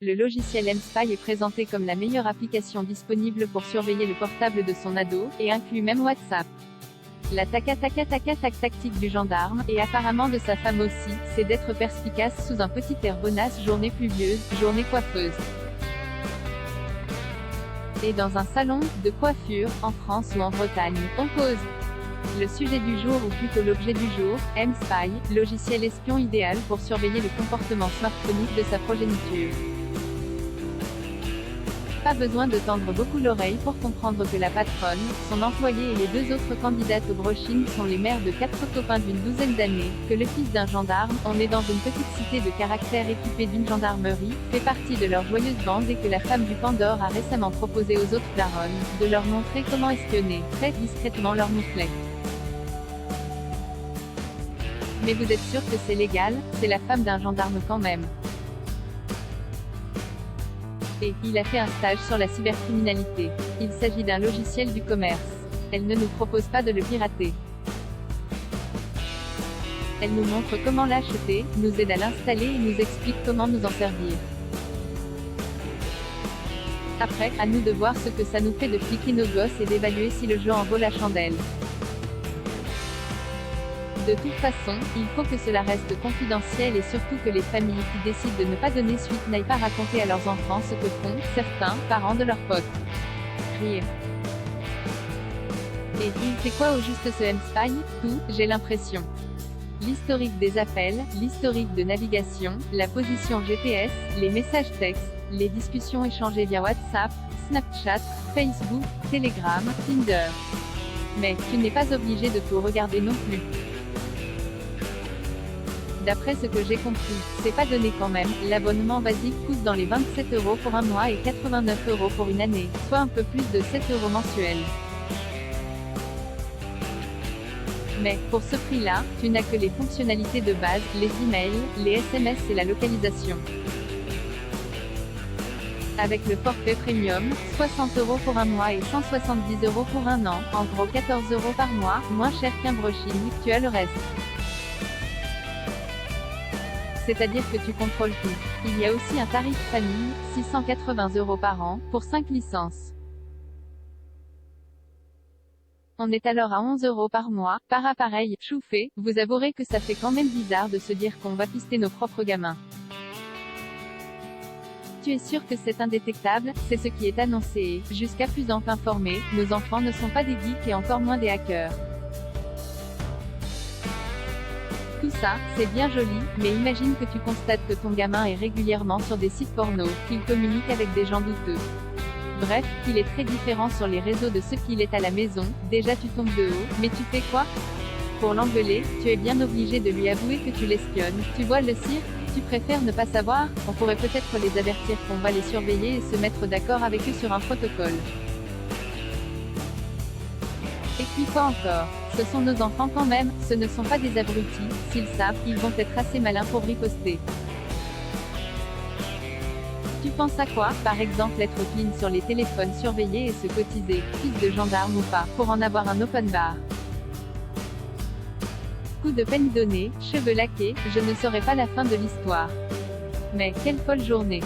Le logiciel mSpy est présenté comme la meilleure application disponible pour surveiller le portable de son ado, et inclut même WhatsApp. La tactique du gendarme, et apparemment de sa femme aussi, c'est d'être perspicace sous un petit air bonasse journée pluvieuse, journée coiffeuse. Et dans un salon de coiffure, en France ou en Bretagne, on pose. Le sujet du jour ou plutôt l'objet du jour, mSpy, logiciel espion idéal pour surveiller le comportement smartphonique de sa progéniture. Pas besoin de tendre beaucoup l'oreille pour comprendre que la patronne, son employé et les deux autres candidates au brushing sont les mères de 4 copains d'une douzaine d'années, que le fils d'un gendarme, on est dans une petite cité de caractère équipée d'une gendarmerie, fait partie de leur joyeuse bande et que la femme du Pandore a récemment proposé aux autres daronnes, de leur montrer comment espionner, très discrètement leur mouflet. Mais vous êtes sûr que c'est légal, c'est la femme d'un gendarme quand même. Et, il a fait un stage sur la cybercriminalité. Il s'agit d'un logiciel du commerce. Elle ne nous propose pas de le pirater. Elle nous montre comment l'acheter, nous aide à l'installer et nous explique comment nous en servir. Après, à nous de voir ce que ça nous fait de fliquer nos gosses et d'évaluer si le jeu en vaut la chandelle. De toute façon, il faut que cela reste confidentiel et surtout que les familles qui décident de ne pas donner suite n'aillent pas raconter à leurs enfants ce que font certains parents de leurs potes. Rire. Et il fait quoi au juste ce mSpy? Tout, j'ai l'impression. L'historique des appels, l'historique de navigation, la position GPS, les messages textes, les discussions échangées via WhatsApp, Snapchat, Facebook, Telegram, Tinder. Mais, tu n'es pas obligé de tout regarder non plus. D'après ce que j'ai compris, c'est pas donné quand même, l'abonnement basique coûte dans les 27 € pour un mois et 89 € pour une année, soit un peu plus de 7 € mensuels. Mais, pour ce prix-là, tu n'as que les fonctionnalités de base, les emails, les SMS et la localisation. Avec le forfait premium, 60 € pour un mois et 170 € pour un an, en gros 14 € par mois, moins cher qu'un brushing, tu as le reste. C'est-à-dire que tu contrôles tout. Il y a aussi un tarif famille, 680 € par an, pour 5 licences. On est alors à 11 € par mois, par appareil, chouffé, vous avouerez que ça fait quand même bizarre de se dire qu'on va pister nos propres gamins. Tu es sûr que c'est indétectable, c'est ce qui est annoncé et, jusqu'à plus ample informé, nos enfants ne sont pas des geeks et encore moins des hackers. Tout ça, c'est bien joli, mais imagine que tu constates que ton gamin est régulièrement sur des sites porno, qu'il communique avec des gens douteux. Bref, qu'il est très différent sur les réseaux de ce qu'il est à la maison, déjà tu tombes de haut, mais tu fais quoi? Pour l'engueuler, tu es bien obligé de lui avouer que tu l'espionnes. Tu vois le cirque? Tu préfères ne pas savoir? On pourrait peut-être les avertir qu'on va les surveiller et se mettre d'accord avec eux sur un protocole. Et puis quoi encore? Ce sont nos enfants quand même, ce ne sont pas des abrutis, s'ils savent, ils vont être assez malins pour riposter. Tu penses à quoi? Par exemple être clean sur les téléphones surveillés et se cotiser, fils de gendarme ou pas, pour en avoir un open bar. Coup de peine donné, cheveux laqués, je ne saurais pas la fin de l'histoire. Mais, quelle folle journée!